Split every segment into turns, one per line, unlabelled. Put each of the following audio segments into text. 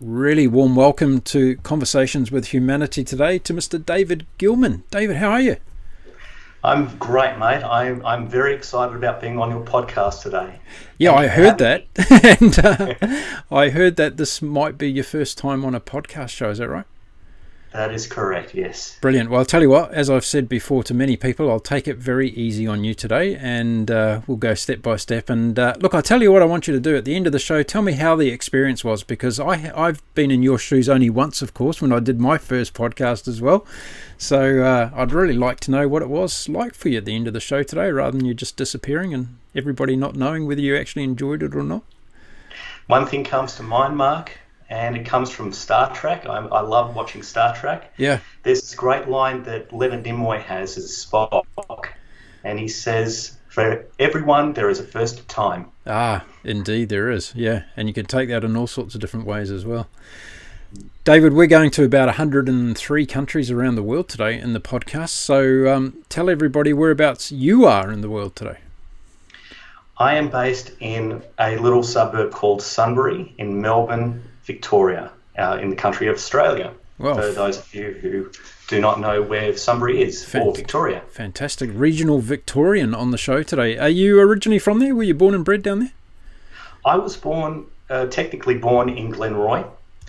Really warm welcome to Conversations with Humanity today to Mr. David Gillman. David, how are you?
I'm great, mate. I'm very excited about being on your podcast today.
Yeah, I heard that. And I heard that this might be your first time on a podcast show. Is that right?
That is correct, yes.
Brilliant. Well, I'll tell you what, as I've said before to many people, I'll take it very easy on you today and we'll go step by step. And look, I'll tell you what I want you to do at the end of the show. Tell me how the experience was, because I've been in your shoes only once, of course, when I did my first podcast as well. So I'd really like to know what it was like for you at the end of the show today, rather than you just disappearing and everybody not knowing whether you actually enjoyed it or not.
One thing comes to mind, Mark, and it comes from Star Trek. I love watching Star Trek.
Yeah.
There's this great line that Leonard Nimoy has as Spock, and he says, "For everyone, there is a first time."
Ah, indeed there is, yeah. And you can take that in all sorts of different ways as well. David, we're going to about 103 countries around the world today in the podcast. So tell everybody whereabouts you are in the world today.
I am based in a little suburb called Sunbury in Melbourne, Victoria, in the country of Australia.
Well,
for those of you who do not know where Sunbury is, or Victoria.
Fantastic. Regional Victorian on the show today. Are you originally from there? Were you born and bred down there?
I was technically born in Glenroy.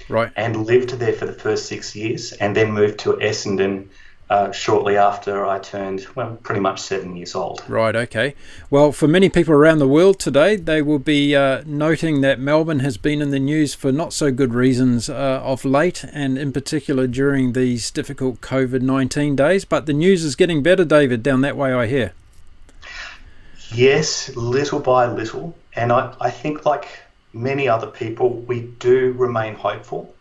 Right.
And lived there for the first 6 years, and then moved to Essendon shortly after I turned, pretty much 7 years old.
Right, okay. Well, for many people around the world today, they will be noting that Melbourne has been in the news for not so good reasons of late, and in particular during these difficult COVID-19 days. But the news is getting better, David, down that way, I hear.
Yes, little by little. And I think, like many other people, we do remain hopeful,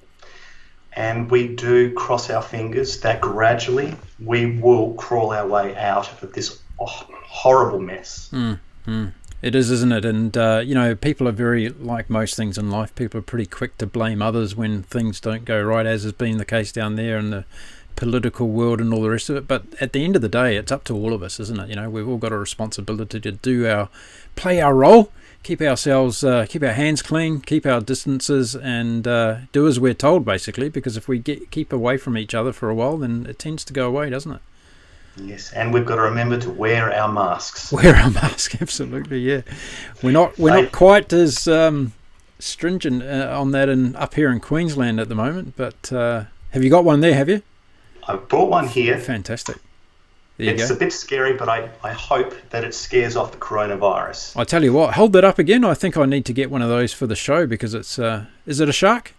and we do cross our fingers that gradually we will crawl our way out of this horrible mess.
It is, isn't it? And people are very, like most things in life, people are pretty quick to blame others when things don't go right, as has been the case down there in the political world and all the rest of it. But at the end of the day, it's up to all of us, isn't it? We've all got a responsibility to play our role, keep our hands clean, keep our distances, and do as we're told, basically, because if we keep away from each other for a while, then it tends to go away, doesn't it?
Yes, and we've got to remember to wear our masks.
Wear our mask, absolutely, yeah. We're not quite as stringent on that up here in Queensland at the moment, but have you got one there, have you?
I've brought one here.
Fantastic.
It's a bit scary, but I hope that it scares off the coronavirus.
I tell you what, hold that up again. I think I need to get one of those for the show, because it's is it a shark?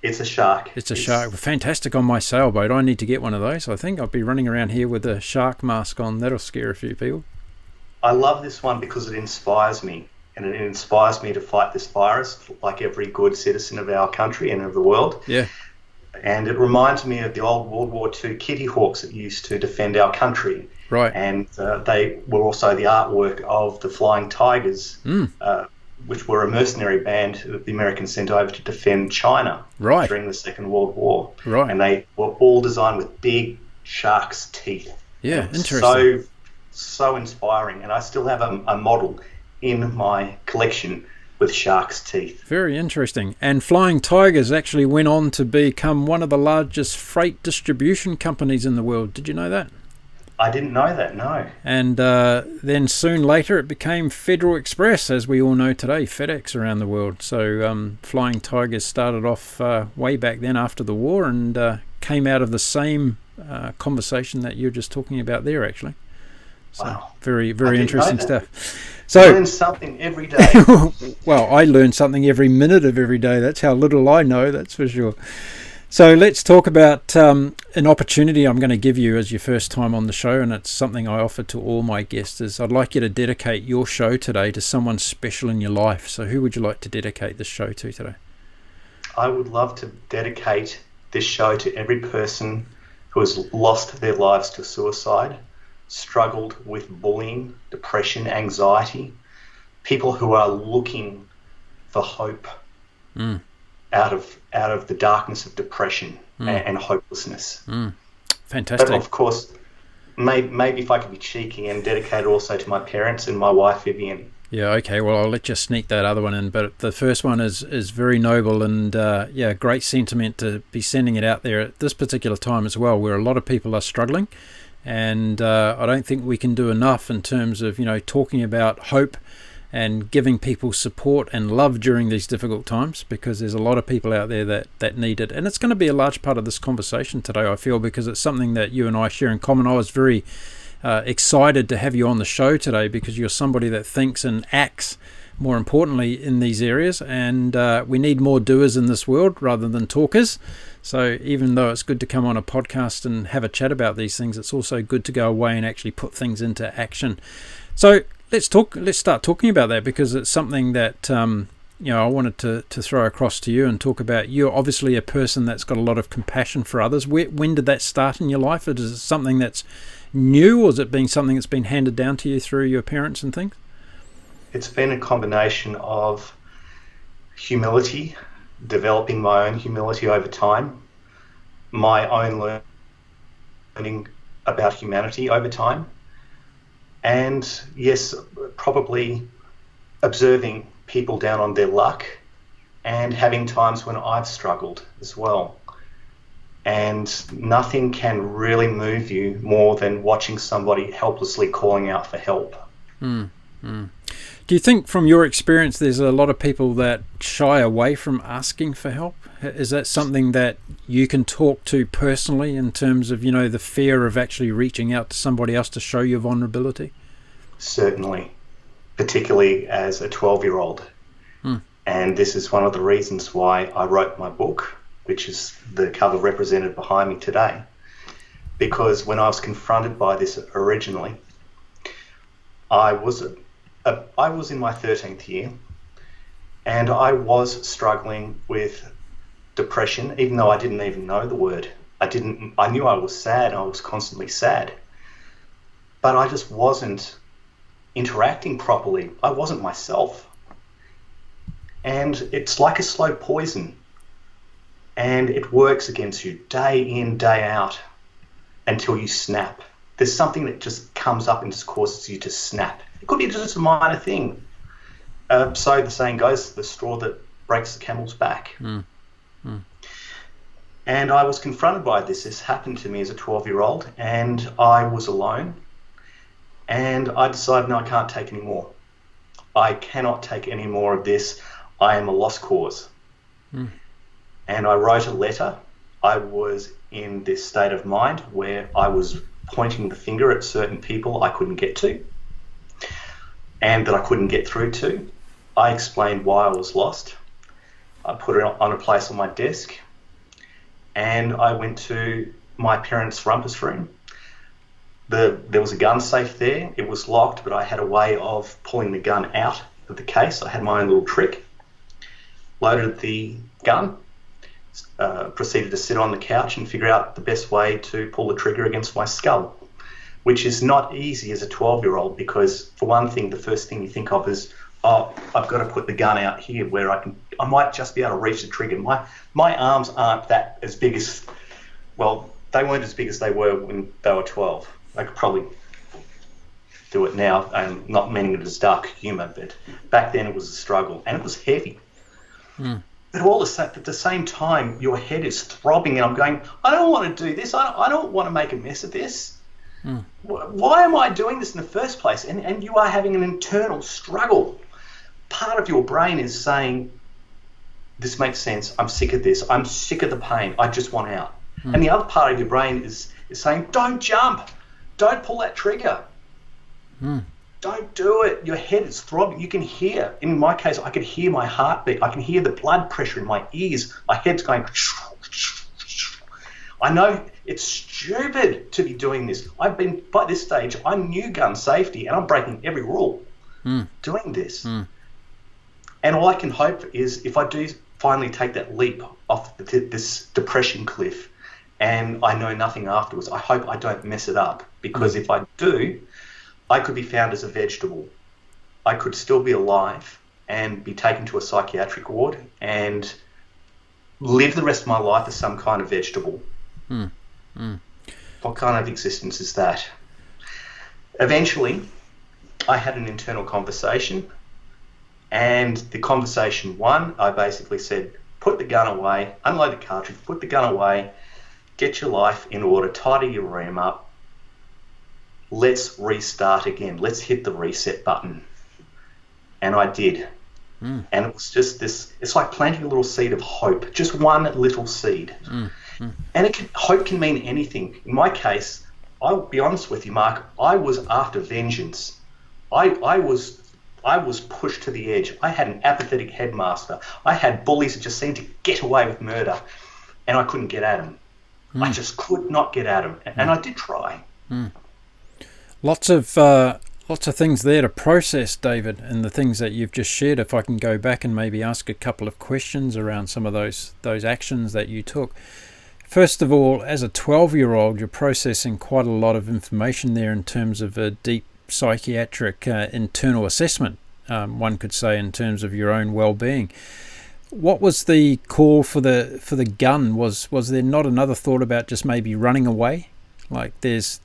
It's a shark.
It's a shark. Fantastic on my sailboat. I need to get one of those. I think I'll be running around here with a shark mask on. That'll scare a few people.
I love this one because it inspires me, and it inspires me to fight this virus like every good citizen of our country and of the world.
Yeah.
And it reminds me of the old World War II Kitty Hawks that used to defend our country.
Right.
And they were also the artwork of the Flying Tigers, which were a mercenary band that the Americans sent over to defend China during the Second World War.
Right.
And they were all designed with big shark's teeth.
Yeah, interesting.
So inspiring. And I still have a model in my collection with shark's teeth.
Very interesting. And Flying Tigers actually went on to become one of the largest freight distribution companies in the world. Did you know that?
I didn't know that, no.
And then soon later it became Federal Express, as we all know today, FedEx around the world. So Flying Tigers started off way back then after the war, and came out of the same conversation that you're just talking about there, actually. So,
wow.
Very, very interesting stuff.
So, I learn something every day.
Well, I learn something every minute of every day. That's how little I know, that's for sure. So let's talk about an opportunity I'm going to give you as your first time on the show, and it's something I offer to all my guests. Is I'd like you to dedicate your show today to someone special in your life. So who would you like to dedicate this show to today?
I would love to dedicate this show to every person who has lost their lives to suicide, struggled with bullying, depression, anxiety, people who are looking for hope out of the darkness of depression and hopelessness.
Fantastic.
But of course, maybe if I could be cheeky and dedicate it also to my parents and my wife Vivian,
Yeah, okay. Well, I'll let you sneak that other one in, but the first one is very noble, and great sentiment to be sending it out there at this particular time as well, where a lot of people are struggling, and I don't think we can do enough in terms of talking about hope and giving people support and love during these difficult times, because there's a lot of people out there that need it, and it's going to be a large part of this conversation today, I feel, because it's something that you and I share in common. I was very excited to have you on the show today because you're somebody that thinks and acts, more importantly, in these areas, and we need more doers in this world rather than talkers. So even though it's good to come on a podcast and have a chat about these things, it's also good to go away and actually put things into action. So let's start talking about that, because it's something that I wanted to throw across to you and talk about. You're obviously a person that's got a lot of compassion for others. When did that start in your life? Is it something that's new, or is it being something that's been handed down to you through your parents and things?
It's been a combination of humility, developing my own humility over time, my own learning about humanity over time, and yes, probably observing people down on their luck and having times when I've struggled as well. And nothing can really move you more than watching somebody helplessly calling out for help.
Do you think, from your experience, there's a lot of people that shy away from asking for help? Is that something that you can talk to personally in terms of, the fear of actually reaching out to somebody else to show your vulnerability?
Certainly, particularly as a 12-year-old. And this is one of the reasons why I wrote my book, which is the cover represented behind me today. Because when I was confronted by this originally, I was in my 13th year, and I was struggling with depression, even though I didn't even know the word. I knew I was sad, I was constantly sad, but I just wasn't interacting properly. I wasn't myself. And it's like a slow poison, and it works against you day in, day out until you snap. There's something that just comes up and just causes you to snap. It could be just a minor thing. So the saying goes, the straw that breaks the camel's back. And I was confronted by this. This happened to me as a 12-year-old, and I was alone. And I decided, no, I can't take any more. I cannot take any more of this. I am a lost cause. And I wrote a letter. I was in this state of mind where I was pointing the finger at certain people I couldn't get to and that I couldn't get through to. I explained why I was lost. I put it on a place on my desk, and I went to my parents' rumpus room. There was a gun safe there. It was locked, but I had a way of pulling the gun out of the case. I had my own little trick. Loaded the gun, proceeded to sit on the couch and figure out the best way to pull the trigger against my skull, which is not easy as a 12-year-old, because for one thing, the first thing you think of is, oh, I've got to put the gun out here where I might just be able to reach the trigger. My arms aren't that as big as, well, they weren't as big as they were when they were 12. I could probably do it now, and not meaning it as dark humour, but back then it was a struggle, and it was heavy. But at the same time, your head is throbbing, and I'm going, I don't want to do this. I don't want to make a mess of this. Why am I doing this in the first place? And you are having an internal struggle. Part of your brain is saying, this makes sense. I'm sick of this. I'm sick of the pain. I just want out. And the other part of your brain is saying, don't jump. Don't pull that trigger. Don't do it. Your head is throbbing. You can hear, in my case, I could hear my heartbeat. I can hear the blood pressure in my ears. My head's going. I know it's stupid to be doing this. By this stage, I knew gun safety, and I'm breaking every rule doing this. And all I can hope is, if I do finally take that leap off this depression cliff and I know nothing afterwards, I hope I don't mess it up, because if I do, I could be found as a vegetable. I could still be alive and be taken to a psychiatric ward and live the rest of my life as some kind of vegetable. What kind of existence is that? Eventually, I had an internal conversation And the conversation one, I basically said, put the gun away, unload the cartridge, put the gun away, get your life in order, tidy your room up. Let's restart again. Let's hit the reset button. And I did. And it was just this, it's like planting a little seed of hope, just one little seed. And hope can mean anything. In my case, I'll be honest with you, Mark, I was after vengeance. I was pushed to the edge. I had an apathetic headmaster. I had bullies that just seemed to get away with murder, and I couldn't get at them. I just could not get at them, and I did try.
Lots of things there to process, David, and the things that you've just shared. If I can go back and maybe ask a couple of questions around some of those actions that you took. First of all, as a 12-year-old, you're processing quite a lot of information there in terms of a deep psychiatric internal assessment, one could say, in terms of your own well-being. What was the call for the gun? Was there not another thought about just maybe running away? Like there's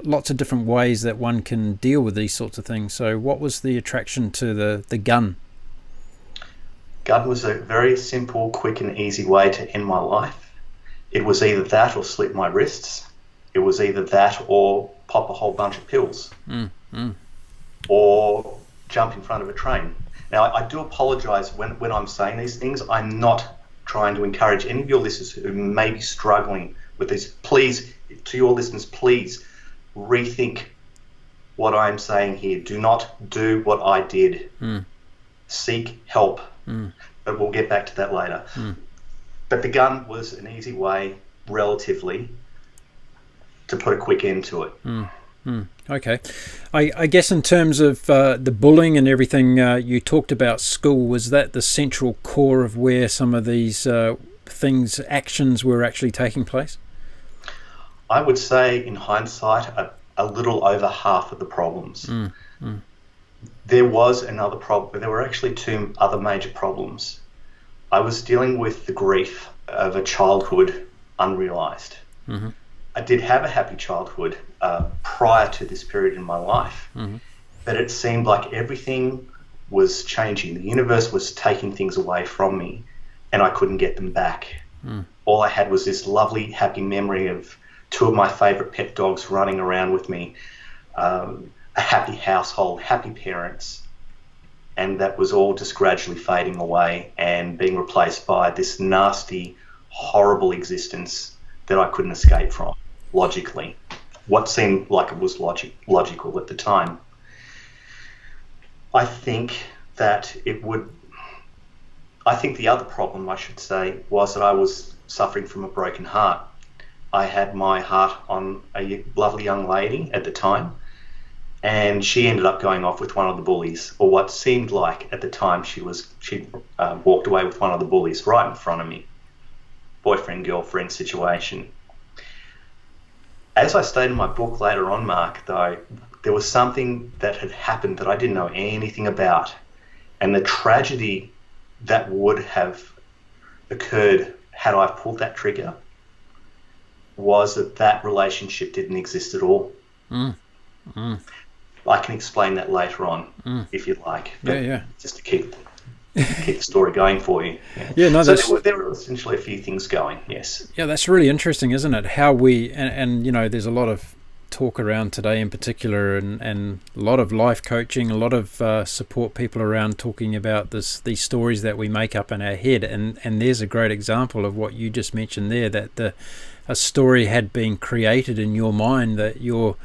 lots of different ways that one can deal with these sorts of things. So what was the attraction to the gun?
Gun was a very simple, quick and easy way to end my life. It was either that or slit my wrists. It was either that or pop a whole bunch of pills. Or jump in front of a train. Now, I do apologise when I'm saying these things. I'm not trying to encourage any of your listeners who may be struggling with this. Please, to your listeners, please rethink what I'm saying here. Do not do what I did. Seek help. But we'll get back to that later. But the gun was an easy way, relatively, to put a quick end to it.
Okay. I guess in terms of the bullying and everything, you talked about school. Was that the central core of where some of these actions were actually taking place?
I would say, in hindsight, a little over half of the problems. There was another problem, but there were actually two other major problems. I was dealing with the grief of a childhood unrealised. I did have a happy childhood prior to this period in my life, but it seemed like everything was changing. The universe was taking things away from me, and I couldn't get them back. All I had was this lovely, happy memory of two of my favourite pet dogs running around with me, a happy household, happy parents, and that was all just gradually fading away and being replaced by this nasty, horrible existence that I couldn't escape from, logically. What seemed like it was logical at the time. I think the other problem, I should say, was that I was suffering from a broken heart. I had my heart on a lovely young lady at the time, and she ended up going off with one of the bullies, or what seemed like at the time she walked away with one of the bullies right in front of me. Boyfriend, girlfriend situation. As I stated in my book later on, Mark, though, there was something that had happened that I didn't know anything about, and the tragedy that would have occurred had I pulled that trigger was that relationship didn't exist at all. I can explain that later on if you'd like.
Yeah.
Just to keep the story going for you. So there were essentially a few things going, yes.
Yeah, that's really interesting, isn't it? How we, and you know, there's a lot of talk around today in particular, and a lot of life coaching, a lot of support people around talking about these stories that we make up in our head, and there's a great example of what you just mentioned there, that a story had been created in your mind, that your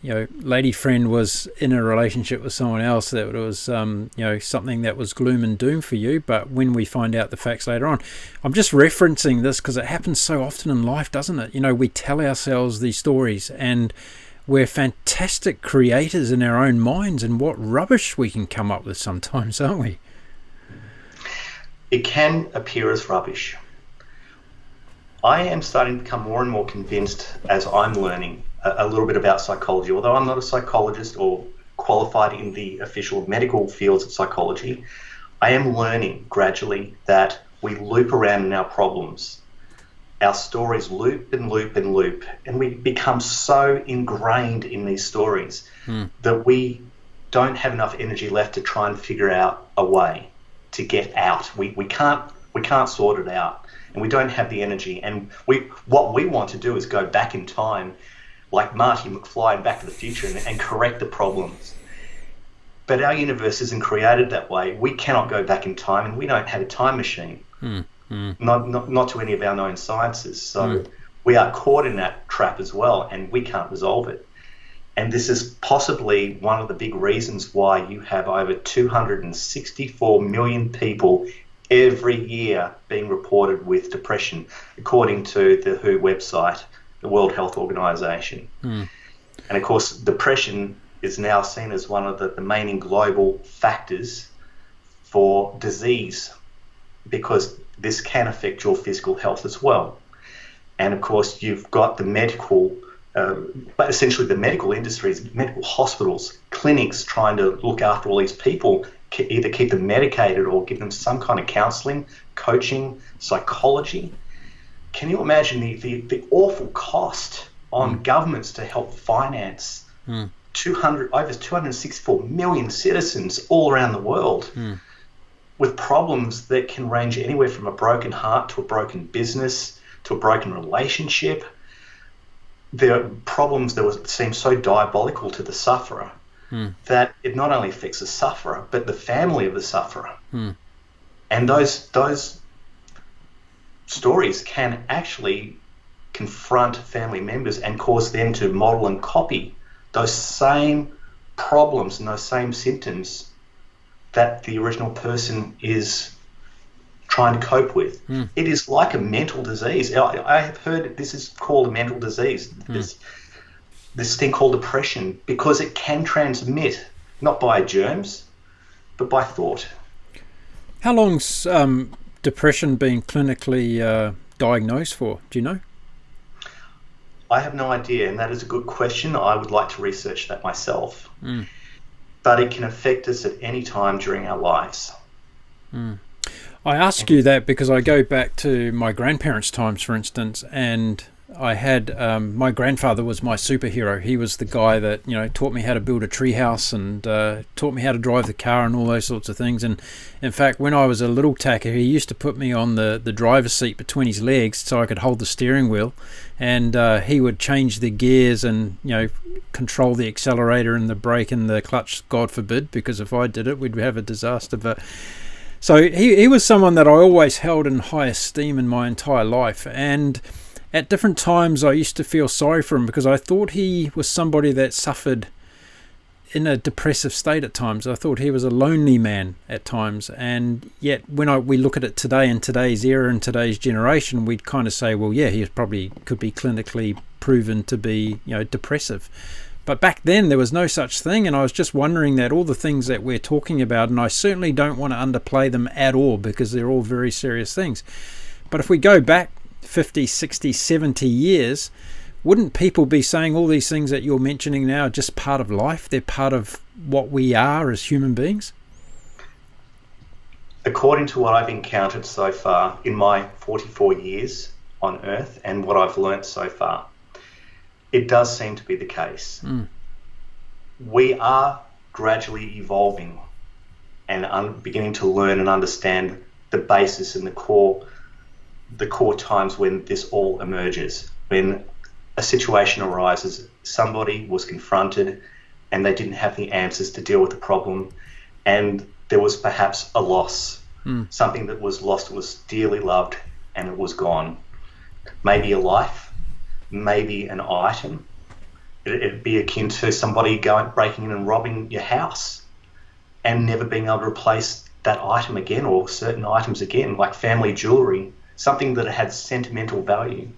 lady friend was in a relationship with someone else, that it was something that was gloom and doom for you. But when we find out the facts later on, I'm just referencing this because it happens so often in life, doesn't it? We tell ourselves these stories, and we're fantastic creators in our own minds, and what rubbish we can come up with sometimes, aren't we?
It can appear as rubbish. I am starting to become more and more convinced as I'm learning a little bit about psychology. Although I'm not a psychologist or qualified in the official medical fields of psychology, I am learning gradually that we loop around in our problems. Our stories loop and loop and loop, and we become so ingrained in these stories that we don't have enough energy left to try and figure out a way to get out. We can't sort it out, and we don't have the energy. And what we want to do is go back in time, like Marty McFly in Back to the Future, and correct the problems. But our universe isn't created that way. We cannot go back in time, and we don't have a time machine. Not to any of our known sciences. So we are caught in that trap as well, and we can't resolve it. And this is possibly one of the big reasons why you have over 264 million people every year being reported with depression, according to the WHO website, the World Health Organization. And of course, depression is now seen as one of the main global factors for disease, because this can affect your physical health as well. And of course, you've got the medical, but essentially the medical industries, medical hospitals, clinics trying to look after all these people, either keep them medicated or give them some kind of counseling, coaching, psychology. Can you imagine the awful cost on governments to help finance over 264 million citizens all around the world with problems that can range anywhere from a broken heart to a broken business to a broken relationship? There are problems that seem so diabolical to the sufferer that it not only affects the sufferer, but the family of the sufferer. And those stories can actually confront family members and cause them to model and copy those same problems and those same symptoms that the original person is trying to cope with. It is like a mental disease. I have heard this is called a mental disease, this thing called depression, because it can transmit not by germs, but by thought.
How long's depression been clinically diagnosed for? Do you know?
I have no idea, and that is a good question. I would like to research that myself. But it can affect us at any time during our lives.
I ask you that because I go back to my grandparents' times, for instance, and I had my grandfather was my superhero. He was the guy that taught me how to build a treehouse and taught me how to drive the car and all those sorts of things. And in fact, when I was a little tacker, he used to put me on the driver's seat between his legs so I could hold the steering wheel, and he would change the gears and control the accelerator and the brake and the clutch, God forbid, because if I did it, we'd have a disaster. But so he was someone that I always held in high esteem in my entire life. And at different times, I used to feel sorry for him because I thought he was somebody that suffered in a depressive state at times. I thought he was a lonely man at times. And yet, when we look at it today, in today's era, in today's generation, we'd kind of say, well, yeah, he probably could be clinically proven to be, depressive. But back then, there was no such thing. And I was just wondering that all the things that we're talking about, and I certainly don't want to underplay them at all because they're all very serious things. But if we go back 50, 60, 70 years, wouldn't people be saying all these things that you're mentioning now are just part of life? They're part of what we are as human beings? According to what I've encountered so far in my 44 years on Earth and what I've learnt so far, it does seem to be the case. We are gradually evolving and beginning to learn and understand the basis and the core times when this all emerges. When a situation arises, somebody was confronted and they didn't have the answers to deal with the problem, and there was perhaps a loss. Something that was lost was dearly loved and it was gone. Maybe a life, maybe an item. It'd be akin to somebody breaking in and robbing your house and never being able to replace that item again, or certain items again, like family jewelry, something that had sentimental value.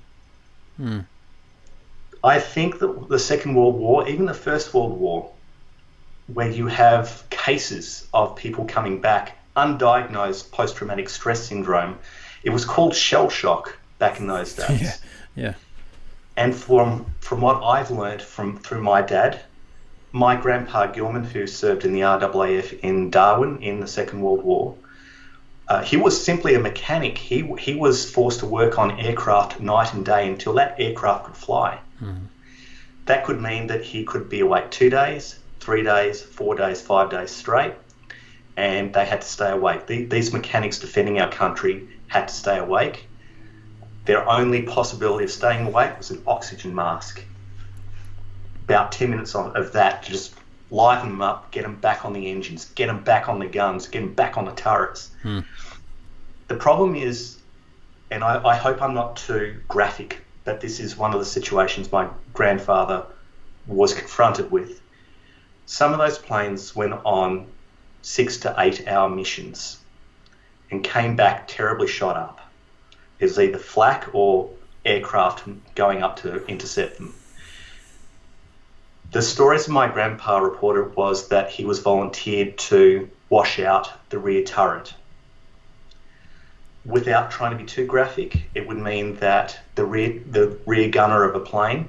I think that the Second World War, even the First World War, where you have cases of people coming back, undiagnosed post-traumatic stress syndrome, it was called shell shock back in those days. Yeah. And from what I've learned through my dad, my grandpa Gillman, who served in the RAAF in Darwin in the Second World War, he was simply a mechanic. He was forced to work on aircraft night and day until that aircraft could fly. That could mean that he could be awake 2 days,
3 days, 4 days, 5 days straight, and they had to stay awake. These mechanics defending our country had to stay awake. Their only possibility of staying awake was an oxygen mask. About 10 minutes of that to just liven them up, get them back on the engines, get them back on the guns, get them back on the turrets. The problem is, and I hope I'm not too graphic, but this is one of the situations my grandfather was confronted with. Some of those planes went on 6 to 8 hour missions and came back terribly shot up. It was either flak or aircraft going up to intercept them. The stories my grandpa reported was that he was volunteered to wash out the rear turret. Without trying to be too graphic, it would mean that the rear gunner of a plane,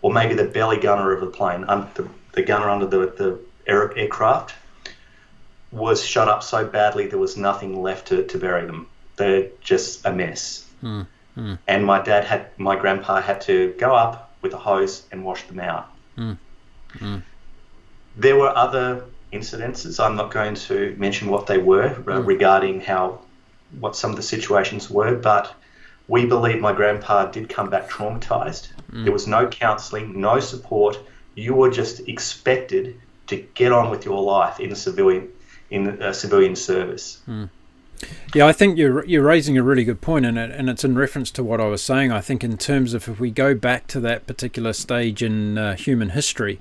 or maybe the belly gunner of a plane, the gunner under the aircraft, was shot up so badly there was nothing left to bury them. They're just a mess. And my grandpa had to go up with a hose and wash them out. There were other incidences. I'm not going to mention what they were regarding what some of the situations were, but we believe my grandpa did come back traumatized. There was no counselling, no support. You were just expected to get on with your life in a civilian service.
Yeah, I think you're raising a really good point, and it's in reference to what I was saying. I think in terms of if we go back to that particular stage in human history,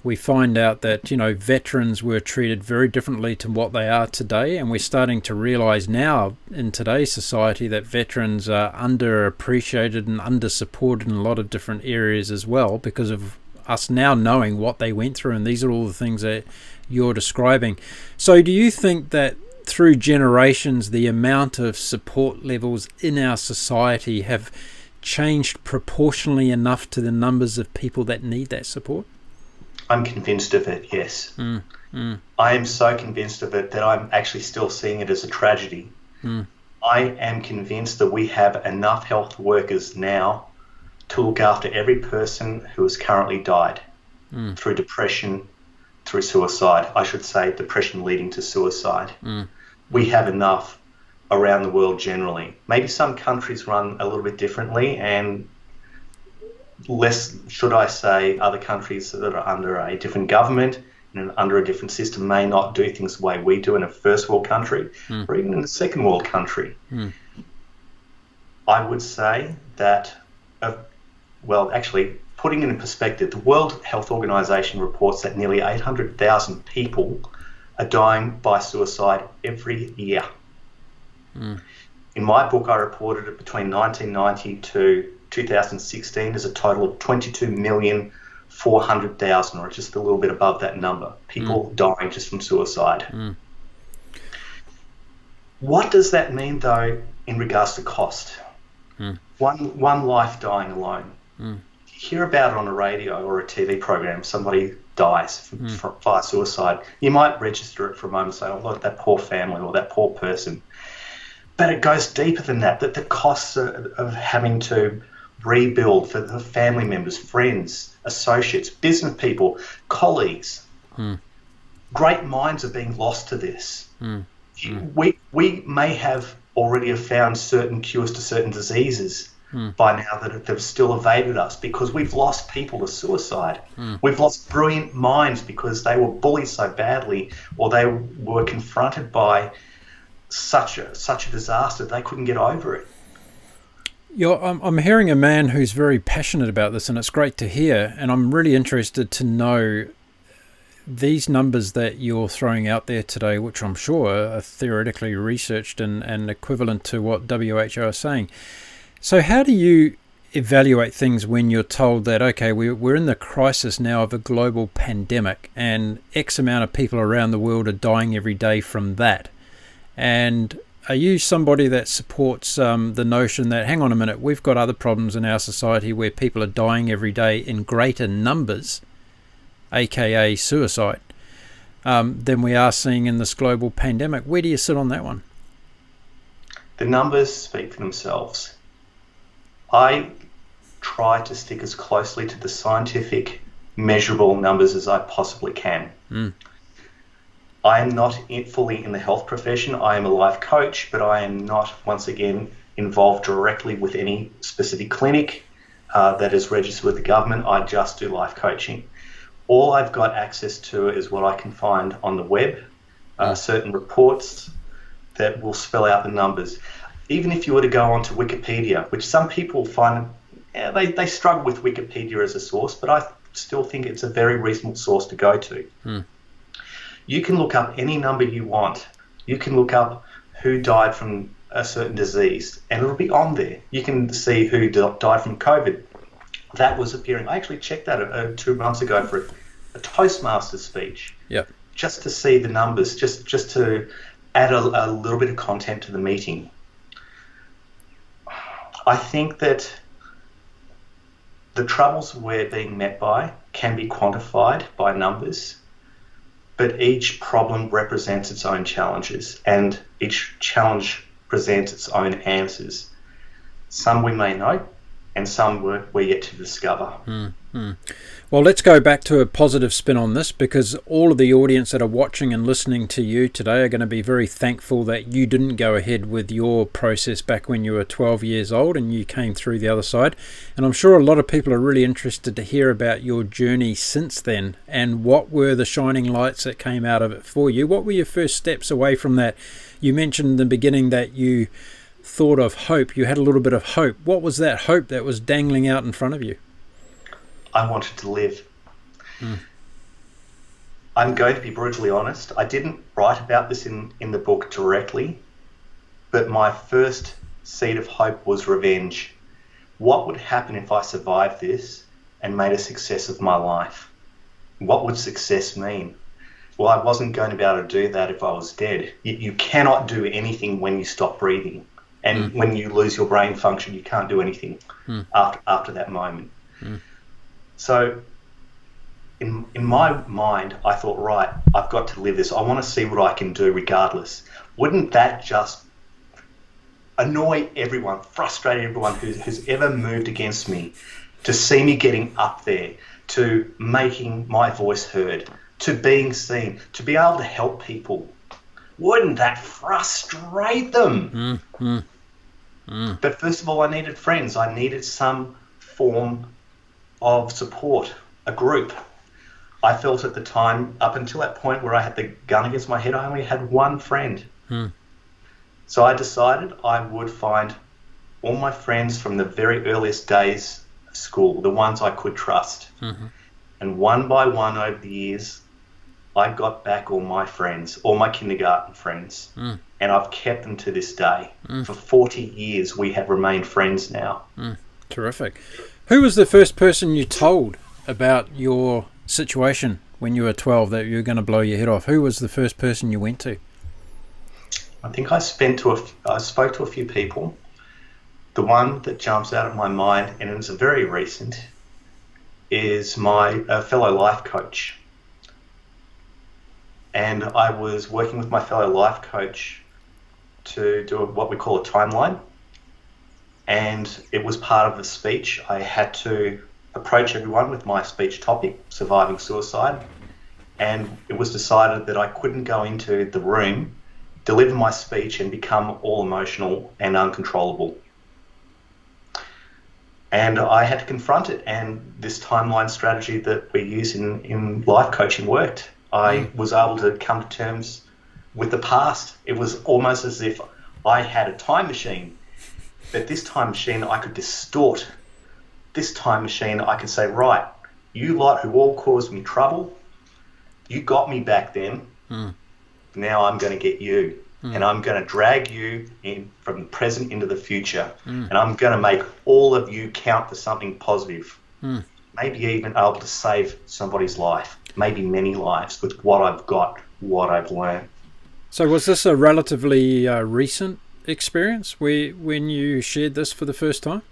we find out that veterans were treated very differently to what they are today, and we're starting to realise now in today's society that veterans are underappreciated and under-supported in a lot of different areas as well, because of us now knowing what they went through, and these are all the things that you're describing. So do you think that through generations the amount of support levels in our society have changed proportionally enough to the numbers of people that need that support?
I'm convinced of it, yes. I am so convinced of it that I'm actually still seeing it as a tragedy. I am convinced that we have enough health workers now to look after every person who has currently died through depression, through suicide. I should say depression leading to suicide. We have enough around the world generally. Maybe some countries run a little bit differently, and less, should I say, other countries that are under a different government and under a different system may not do things the way we do in a first world country or even in a second world country. I would say that, actually, putting it in perspective, the World Health Organization reports that nearly 800,000 people are dying by suicide every year. In my book, I reported it between 1990 to 2016 as a total of 22,400,000, or just a little bit above that number, people dying just from suicide. What does that mean, though, in regards to cost? One life dying alone. You hear about it on a radio or a TV program, somebody dies via suicide. You might register it for a moment and say, oh, look, that poor family or that poor person. But it goes deeper than that, that the costs of having to rebuild for the family members, friends, associates, business people, colleagues. Great minds are being lost to this. We may have already have found certain cures to certain diseases by now that have still evaded us, because we've lost people to suicide. We've lost brilliant minds because they were bullied so badly, or they were confronted by such a disaster they couldn't get over it.
I'm hearing a man who's very passionate about this, and it's great to hear, and I'm really interested to know these numbers that you're throwing out there today, which I'm sure are theoretically researched and equivalent to what WHO is saying. So how do you evaluate things when you're told that, okay, we're in the crisis now of a global pandemic and X amount of people around the world are dying every day from that? And are you somebody that supports the notion that, hang on a minute, we've got other problems in our society where people are dying every day in greater numbers, aka suicide, than we are seeing in this global pandemic? Where do you sit on that one?
The numbers speak for themselves. I try to stick as closely to the scientific measurable numbers as I possibly can. I am not fully in the health profession. I am a life coach, but I am not, once again, involved directly with any specific clinic that is registered with the government. I just do life coaching. All I've got access to is what I can find on the web, certain reports that will spell out the numbers. Even if you were to go onto Wikipedia, which some people find, they struggle with Wikipedia as a source, but I still think it's a very reasonable source to go to. You can look up any number you want. You can look up who died from a certain disease, and it'll be on there. You can see who died from COVID. That was appearing. I actually checked that 2 months ago for a Toastmaster speech.
Yeah.
Just to see the numbers, just to add a little bit of content to the meeting. I think that the troubles we're being met by can be quantified by numbers, but each problem represents its own challenges, and each challenge presents its own answers. Some we may know, and some we're yet to discover.
Well, let's go back to a positive spin on this, because all of the audience that are watching and listening to you today are going to be very thankful that you didn't go ahead with your process back when you were 12 years old and you came through the other side. And I'm sure a lot of people are really interested to hear about your journey since then, and what were the shining lights that came out of it for you. What were your first steps away from that? You mentioned in the beginning that you thought of hope. You had a little bit of hope. What was that hope that was dangling out in front of you?
I wanted to live. I'm going to be brutally honest. I didn't write about this in the book directly, but my first seed of hope was revenge. What would happen if I survived this and made a success of my life? What would success mean? Well, I wasn't going to be able to do that if I was dead. You cannot do anything when you stop breathing. And when you lose your brain function, you can't do anything after that moment. So in my mind, I thought, right, I've got to live this. I want to see what I can do regardless. Wouldn't that just annoy everyone, frustrate everyone who's ever moved against me, to see me getting up there, to making my voice heard, to being seen, to be able to help people? Wouldn't that frustrate them? But first of all, I needed friends. I needed some form of support, a group. I felt at the time, up until that point where I had the gun against my head, I only had one friend. So I decided I would find all my friends from the very earliest days of school, the ones I could trust. And one by one over the years, I got back all my friends, all my kindergarten friends, and I've kept them to this day. For 40 years, we have remained friends now.
Terrific. Who was the first person you told about your situation when you were 12 that you were going to blow your head off? Who was the first person you went to?
I think I spoke to a few people. The one that jumps out of my mind, and it's very recent, is my fellow life coach. And I was working with my fellow life coach to do what we call a timeline. And it was part of the speech. I had to approach everyone with my speech topic, surviving suicide. And it was decided that I couldn't go into the room, deliver my speech, and become all emotional and uncontrollable. And I had to confront it. And this timeline strategy that we use in life coaching worked. I was able to come to terms with the past. It was almost as if I had a time machine, but this time machine I could distort. This time machine I could say, right, you lot who all caused me trouble, you got me back then. Now I'm going to get you. And I'm going to drag you in from the present into the future. And I'm going to make all of you count for something positive. Maybe even able to save somebody's life, maybe many lives, with what I've got, what I've learned.
So was this a relatively recent experience when you shared this for the first time?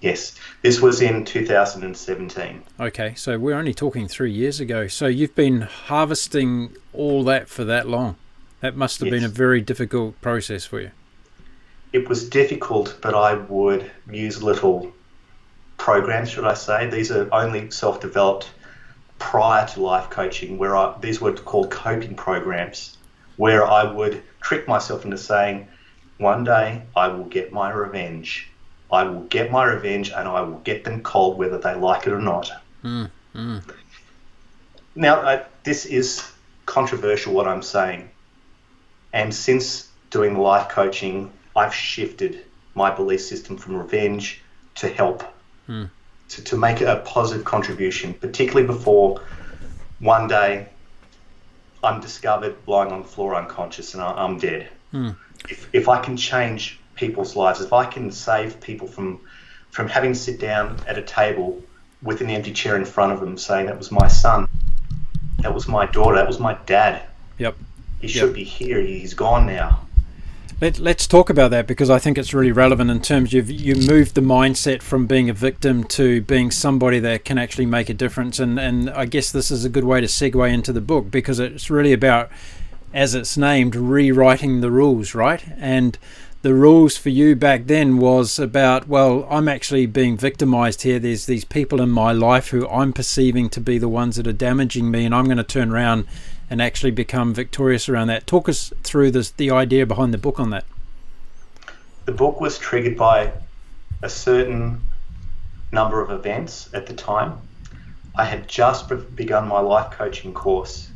Yes, this was in 2017.
Okay, so we're only talking 3 years ago. So you've been harvesting all that for that long. That must have been a very difficult process for you.
It was difficult, but I would use little programs, should I say. These are only self-developed prior to life coaching, where these were called coping programs, where I would trick myself into saying, one day I will get my revenge. I will get my revenge, and I will get them cold whether they like it or not. Now, this is controversial, what I'm saying. And since doing the life coaching, I've shifted my belief system from revenge to help, to make a positive contribution, particularly before one day I'm discovered lying on the floor unconscious and I'm dead. If I can change people's lives, if I can save people from having to sit down at a table with an empty chair in front of them saying, that was my son, that was my daughter, that was my dad.
Yep.
He should be here. He's gone now.
Let's talk about that, because I think it's really relevant in terms of you moved the mindset from being a victim to being somebody that can actually make a difference. And I guess this is a good way to segue into the book, because it's really about, as it's named, rewriting the rules, right? And the rules for you back then was about, well, I'm actually being victimized here. There's these people in my life who I'm perceiving to be the ones that are damaging me, and I'm going to turn around and actually become victorious around that. Talk us through the idea behind the book on that.
The book was triggered by a certain number of events at the time. I had just begun my life coaching course,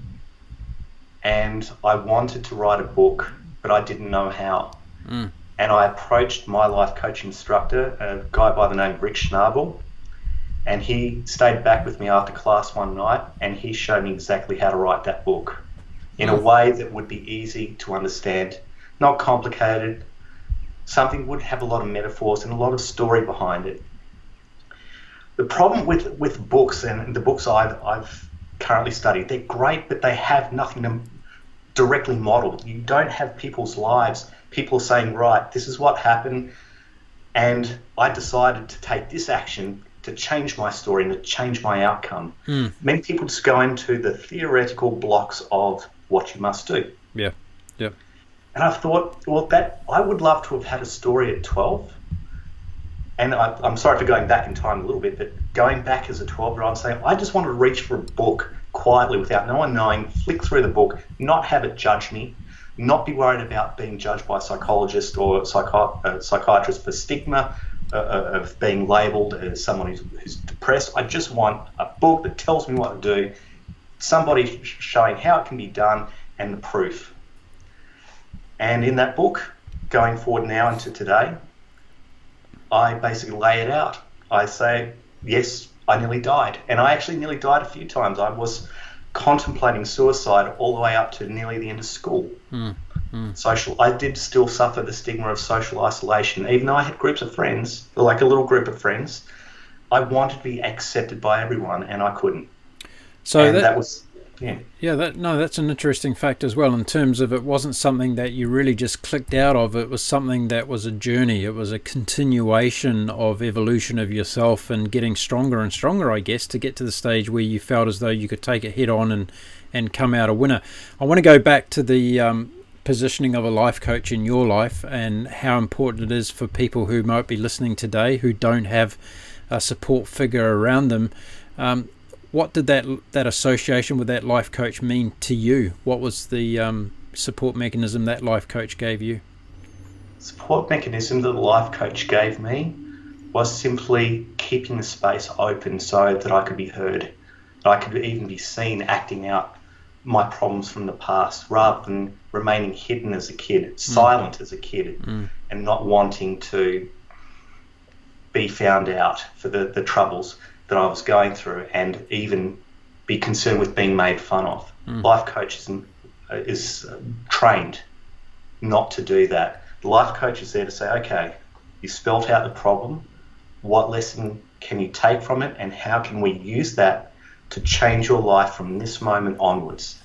and I wanted to write a book, but I didn't know how. And I approached my life coaching instructor, a guy by the name of Rick Schnabel, and he stayed back with me after class one night, and he showed me exactly how to write that book in a way that would be easy to understand, not complicated, something would have a lot of metaphors and a lot of story behind it. The problem with books, and the books I've currently studied, they're great, but they have nothing to directly model. You don't have people's lives, people saying, right, this is what happened, and I decided to take this action to change my story and to change my outcome. Many people just go into the theoretical blocks of what you must do.
Yeah.
And I thought, well, that I would love to have had a story at 12. And I'm sorry for going back in time a little bit, but going back as a 12-year-old saying, I just wanted to reach for a book quietly without no one knowing, flick through the book, not have it judge me, not be worried about being judged by a psychologist or psychiatrist for stigma, of being labelled as someone who's depressed. I just want a book that tells me what to do, somebody showing how it can be done and the proof. And in that book, going forward now into today, I basically lay it out. I say, yes, I nearly died. And I actually nearly died a few times. I was contemplating suicide all the way up to nearly the end of school. I did still suffer the stigma of social isolation, even though I had groups of friends, like a little group of friends. I wanted to be accepted by everyone, and I couldn't.
So
and that was,
that's an interesting fact as well, in terms of it wasn't something that you really just clicked out of. It was something that was a journey. It was a continuation of evolution of yourself and getting stronger and stronger, I guess, to get to the stage where you felt as though you could take it head on and come out a winner. I want to go back to the positioning of a life coach in your life and how important it is for people who might be listening today who don't have a support figure around them. What did that association with that life coach mean to you? What was the support mechanism that life coach gave you?
Support mechanism that the life coach gave me was simply keeping the space open so that I could be heard. I could even be seen acting out my problems from the past rather than remaining hidden as a kid, silent as a kid, and not wanting to be found out for the troubles that I was going through and even be concerned with being made fun of. Life coach is trained not to do that. The life coach is there to say, okay, you spelt out the problem, what lesson can you take from it, and how can we use that to change your life from this moment onwards.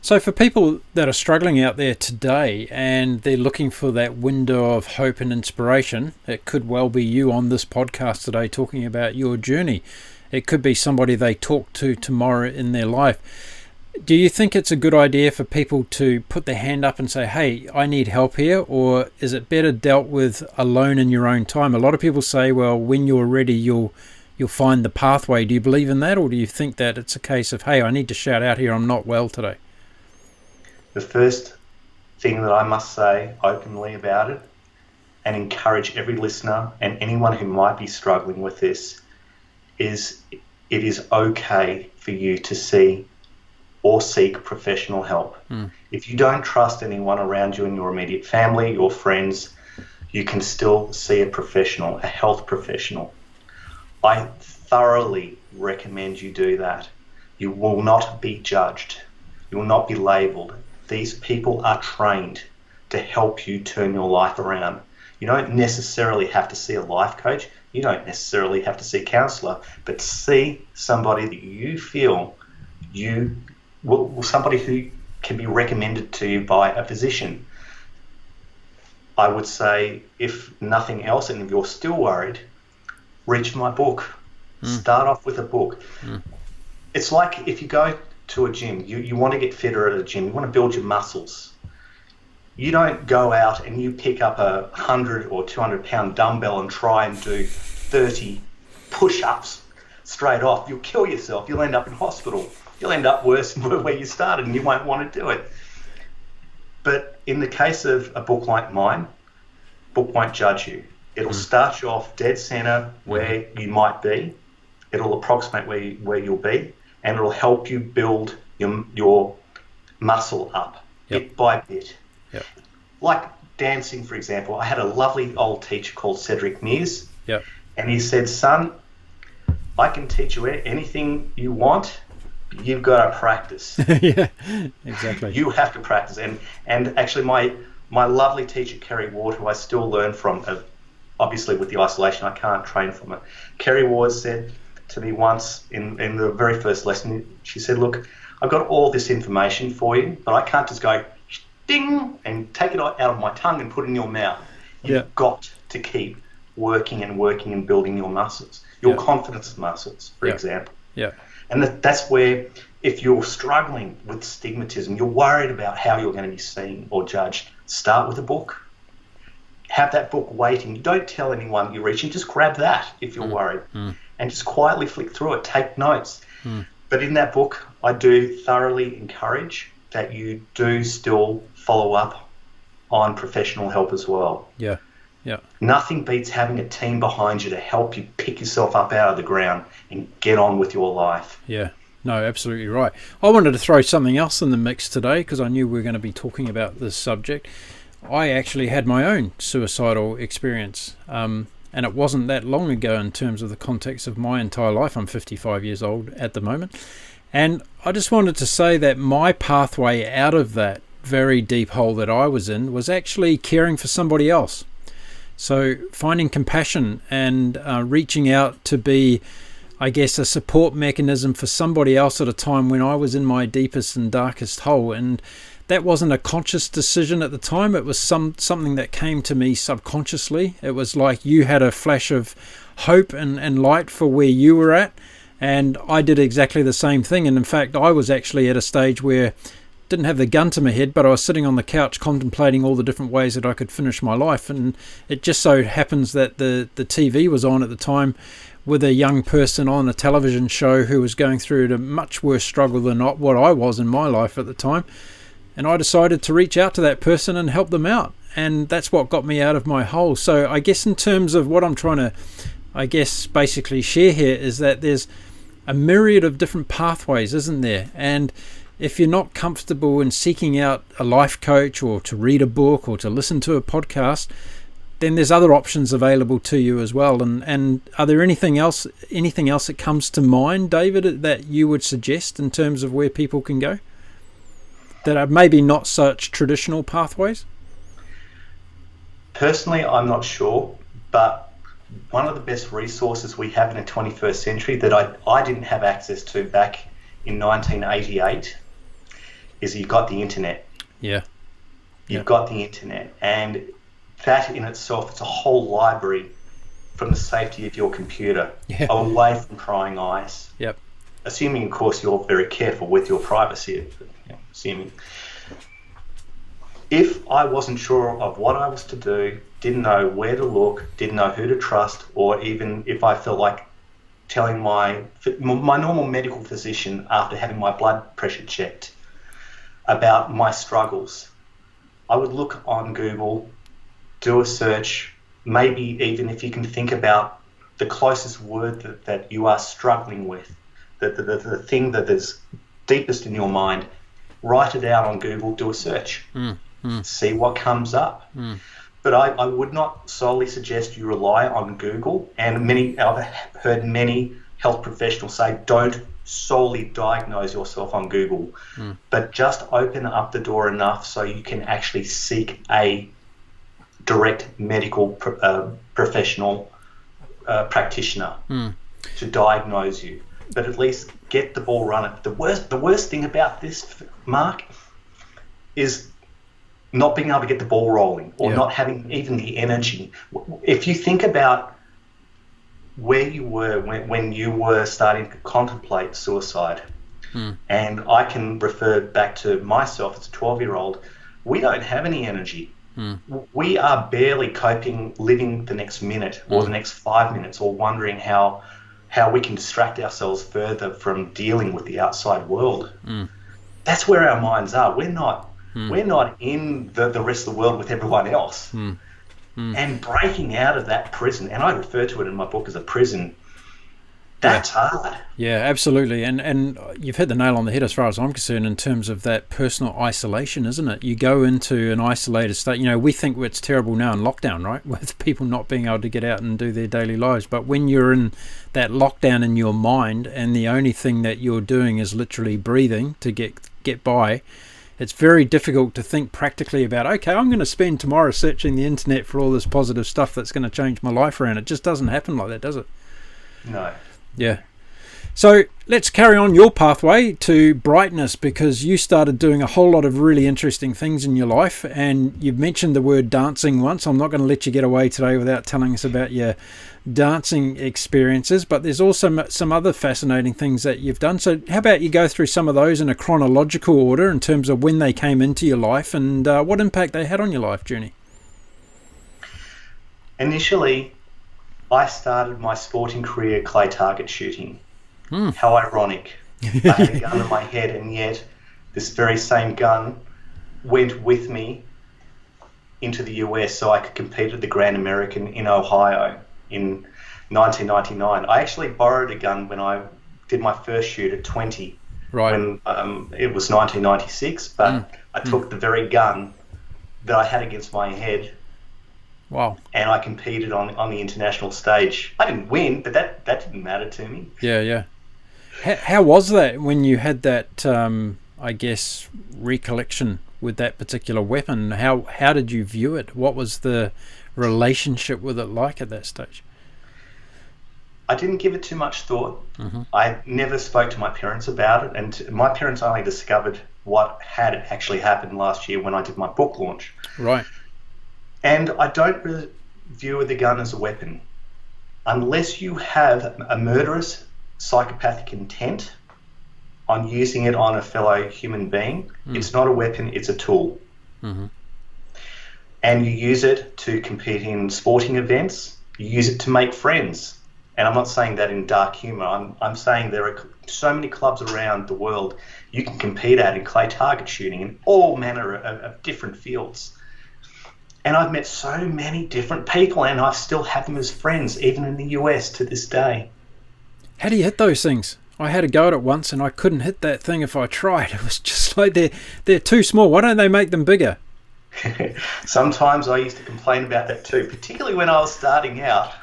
So for people that are struggling out there today and they're looking for that window of hope and inspiration, it could well be you on this podcast today talking about your journey. It could be somebody they talk to tomorrow in their life. Do you think it's a good idea for people to put their hand up and say, hey, I need help here? Or is it better dealt with alone in your own time? A lot of people say, well, when you're ready, you'll you'll find the pathway. Do you believe in that, or do you think that it's a case of, hey, I need to shout out here, I'm not well today?
The first thing that I must say openly about it, and encourage every listener and anyone who might be struggling with this, is it is okay for you to see or seek professional help. If you don't trust anyone around you in your immediate family, your friends, you can still see a professional, a health professional. I thoroughly recommend you do that. You will not be judged. You will not be labelled. These people are trained to help you turn your life around. You don't necessarily have to see a life coach. You don't necessarily have to see a counsellor, but see somebody that you feel somebody who can be recommended to you by a physician. I would say, if nothing else, and if you're still worried, reach for my book. Start off with a book. It's like if you go to a gym, you want to get fitter at a gym, you want to build your muscles. You don't go out and you pick up a 100 or 200 pound dumbbell and try and do 30 push-ups straight off. You'll kill yourself. You'll end up in hospital. You'll end up worse than where you started, and you won't want to do it. But in the case of a book like mine, book won't judge you. It'll start you off dead center where you might be. It'll approximate where you'll be, and it'll help you build your muscle up bit by bit.
Yep.
Like dancing, for example. I had a lovely old teacher called Cedric Mears, and he said, son, I can teach you anything you want. You've got to practice.
Yeah, exactly.
You have to practice. And actually my lovely teacher, Kerry Ward, who I still learn from, obviously with the isolation, I can't train from her. Kerry Ward said to me once in the very first lesson, she said, look, I've got all this information for you, but I can't just go ding and take it out of my tongue and put it in your mouth. You've got to keep working and building your muscles, your confidence muscles, for example. Yeah. And that's where, if you're struggling with stigmatism, you're worried about how you're going to be seen or judged, start with a book. Have that book waiting. Don't tell anyone you're reaching. Just grab that if you're worried and just quietly flick through it. Take notes. But in that book, I do thoroughly encourage that you do still follow up on professional help as well. Yeah. Nothing beats having a team behind you to help you pick yourself up out of the ground and get on with your life.
Yeah. No, absolutely right. I wanted to throw something else in the mix today because I knew we were going to be talking about this subject. I actually had my own suicidal experience, and it wasn't that long ago in terms of the context of my entire life. I'm 55 years old at the moment, and I just wanted to say that my pathway out of that very deep hole that I was in was actually caring for somebody else. So finding compassion and reaching out to be, I guess, a support mechanism for somebody else at a time when I was in my deepest and darkest hole. And that wasn't a conscious decision at the time. It was something that came to me subconsciously. It was like you had a flash of hope and light for where you were at. And I did exactly the same thing. And in fact, I was actually at a stage where didn't have the gun to my head, but I was sitting on the couch contemplating all the different ways that I could finish my life. And it just so happens that the TV was on at the time with a young person on a television show who was going through a much worse struggle than what I was in my life at the time. And I decided to reach out to that person and help them out. And that's what got me out of my hole. So I guess in terms of what I'm trying to, basically share here is that there's a myriad of different pathways, isn't there? And if you're not comfortable in seeking out a life coach or to read a book or to listen to a podcast, then there's other options available to you as well. And are there anything else that comes to mind, David, that you would suggest in terms of where people can go that are maybe not such traditional pathways?
Personally, I'm not sure, but one of the best resources we have in the 21st century that I didn't have access to back in 1988 is you've got the internet. You've got the internet, and that in itself, it's a whole library from the safety of your computer, away from prying eyes. Assuming, of course, you're very careful with your privacy. Assuming. If I wasn't sure of what I was to do, didn't know where to look, didn't know who to trust, or even if I felt like telling my normal medical physician after having my blood pressure checked about my struggles. I would look on Google, do a search, maybe even if you can think about the closest word that you are struggling with, the thing that is deepest in your mind, write it out on Google, do a search, see what comes up. But I would not solely suggest you rely on Google, and I've heard many health professionals say don't solely diagnose yourself on Google, but just open up the door enough so you can actually seek a direct medical professional practitioner to diagnose you. But at least get the ball running. The worst thing about this, Mark, is not being able to get the ball rolling, or not having even the energy. If you think about where you were when you were starting to contemplate suicide, and I can refer back to myself as a 12-year-old, we don't have any energy. We are barely coping, living the next minute or the next 5 minutes, or wondering how we can distract ourselves further from dealing with the outside world. That's where our minds are. We're not in the rest of the world with everyone else. And breaking out of that prison, and I refer to it in my book as a prison, that's hard.
Yeah, absolutely. And you've hit the nail on the head as far as I'm concerned in terms of that personal isolation, isn't it? You go into an isolated state. You know, we think it's terrible now in lockdown, right? With people not being able to get out and do their daily lives. But when you're in that lockdown in your mind and the only thing that you're doing is literally breathing to get by, it's very difficult to think practically about, okay, I'm going to spend tomorrow searching the internet for all this positive stuff that's going to change my life around. It just doesn't happen like that, does it?
No.
Yeah. So let's carry on your pathway to brightness, because you started doing a whole lot of really interesting things in your life, and you've mentioned the word dancing once. I'm not going to let you get away today without telling us about your dancing experiences, but there's also some other fascinating things that you've done. So how about you go through some of those in a chronological order in terms of when they came into your life and what impact they had on your life journey?
Initially, I started my sporting career clay target shooting. How ironic. I had a gun in my head, and yet this very same gun went with me into the US so I could compete at the Grand American in Ohio in 1999. I actually borrowed a gun when I did my first shoot at 20, when it was 1996, but I took the very gun that I had against my head.
Wow. And
I competed on the international stage. I didn't win, but that didn't matter to me.
Yeah. How was that when you had that, I guess, recollection with that particular weapon? How did you view it? What was the relationship with it like at that stage?
I didn't give it too much thought. I never spoke to my parents about it, and my parents only discovered what had actually happened last year when I did my book launch.
Right.
And I don't really view the gun as a weapon. Unless you have a murderous psychopathic intent on using it on a fellow human being, it's not a weapon, it's a tool. And you use it to compete in sporting events, you use it to make friends. And I'm not saying that in dark humor, I'm saying there are so many clubs around the world you can compete at in clay target shooting in all manner of different fields. And I've met so many different people, and I still have them as friends, even in the US to this day.
How do you hit those things? I had a go at it once, and I couldn't hit that thing if I tried. It was just like they're too small. Why don't they make them bigger?
Sometimes I used to complain about that too, particularly when I was starting out.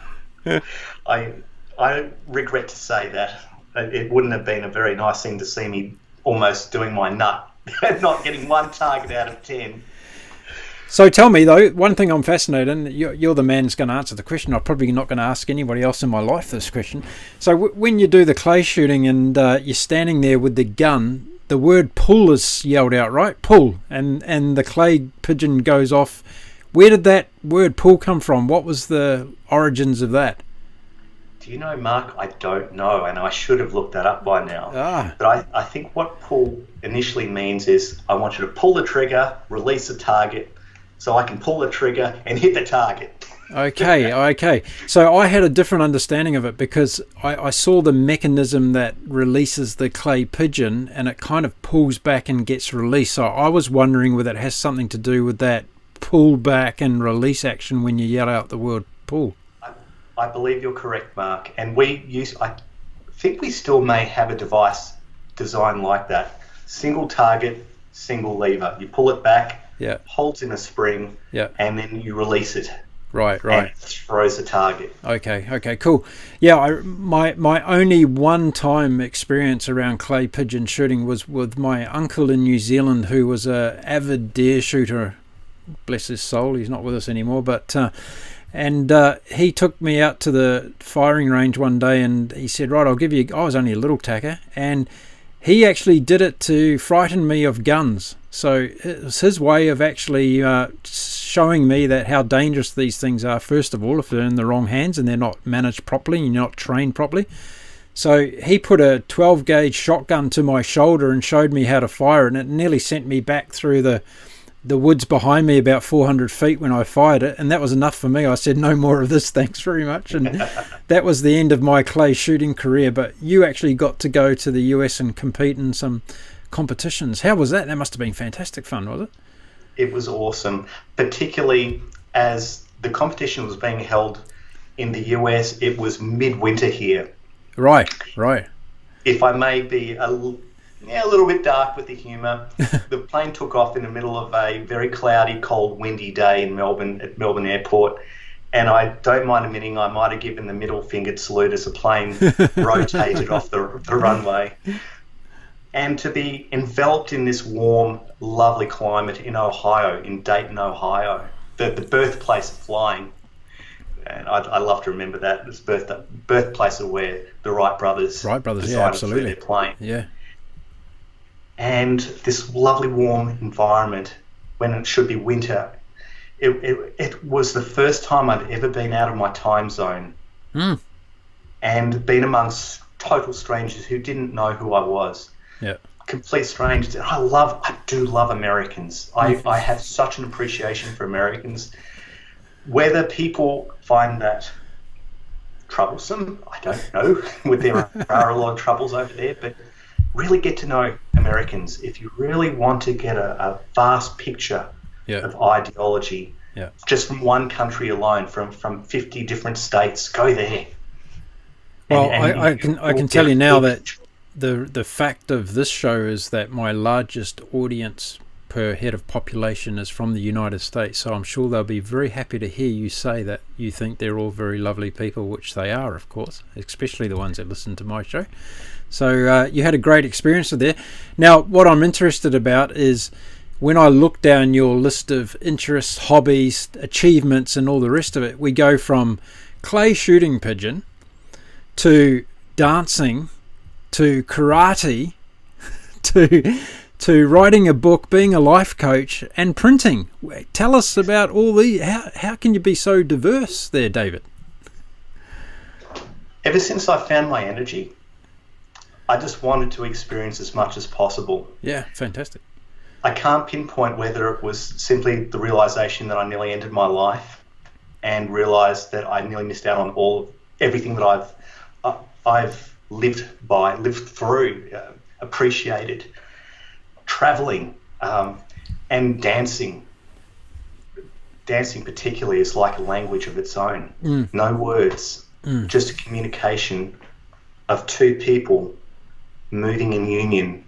I regret to say that it wouldn't have been a very nice thing to see me almost doing my nut, not getting one target out of 10.
So tell me, though, one thing I'm fascinated in, you're the man who's going to answer the question. I'm probably not going to ask anybody else in my life this question. So when you do the clay shooting and you're standing there with the gun, the word pull is yelled out, right? Pull. And the clay pigeon goes off. Where did that word pull come from? What was the origins of that?
Do you know, Mark? I don't know, and I should have looked that up by now. But I think what pull initially means is I want you to pull the trigger, release the target, so I can pull the trigger and hit the target.
Okay. So I had a different understanding of it, because I saw the mechanism that releases the clay pigeon, and it kind of pulls back and gets released. So I was wondering whether it has something to do with that pull back and release action when you yell out the word pull.
I believe you're correct, Mark. And I think we still may have a device designed like that. Single target, single lever. You pull it back, holds in a spring, and then you release it.
Right.
And it throws the target.
Okay, cool. Yeah, my only one-time experience around clay pigeon shooting was with my uncle in New Zealand, who was a avid deer shooter. Bless his soul, he's not with us anymore. But he took me out to the firing range one day, and he said, "Right, I'll give you." I was only a little tacker, and he actually did it to frighten me of guns. So it was his way of actually showing me that how dangerous these things are, first of all, if they're in the wrong hands and they're not managed properly and you're not trained properly. So he put a 12 gauge shotgun to my shoulder and showed me how to fire it, and it nearly sent me back through the woods behind me about 400 feet when I fired it, and that was enough for me. I said, no more of this, thanks very much. And that was the end of my clay shooting career. But you actually got to go to the US and compete in some competitions. How was that? That must have been fantastic fun, was it?
It was awesome, particularly as the competition was being held in the US. It was midwinter here. Right. If I may be a little bit dark with the humour, the plane took off in the middle of a very cloudy, cold, windy day in Melbourne, at Melbourne Airport. And I don't mind admitting I might have given the middle-fingered salute as the plane rotated off the runway. And to be enveloped in this warm, lovely climate in Ohio, in Dayton, Ohio, the birthplace of flying. And I love to remember that. It's birthplace of where the Wright brothers
absolutely,
their plane.
Yeah.
And this lovely warm environment when it should be winter. It was the first time I'd ever been out of my time zone and been amongst total strangers who didn't know who I was.
Yeah.
Complete strangers. I do love Americans. I have such an appreciation for Americans. Whether people find that troublesome, I don't know. There are a lot of troubles over there, but really get to know Americans. If you really want to get a vast picture of ideology, just from one country alone, from 50 different states, go there.
Well, I can tell you now that the fact of this show is that my largest audience per head of population is from the United States, so I'm sure they'll be very happy to hear you say that you think they're all very lovely people, which they are, of course, especially the ones that listen to my show. So you had a great experience there. Now, what I'm interested about is when I look down your list of interests, hobbies, achievements, and all the rest of it, we go from clay shooting pigeon to dancing to karate to writing a book, being a life coach, and printing. Tell us about all these. How can you be so diverse there, David?
Ever since I found my energy, I just wanted to experience as much as possible.
Yeah, fantastic.
I can't pinpoint whether it was simply the realization that I nearly ended my life and realized that I nearly missed out on everything that I've lived through, appreciated. Traveling and dancing. Dancing particularly is like a language of its own. No words, just a communication of two people moving in union.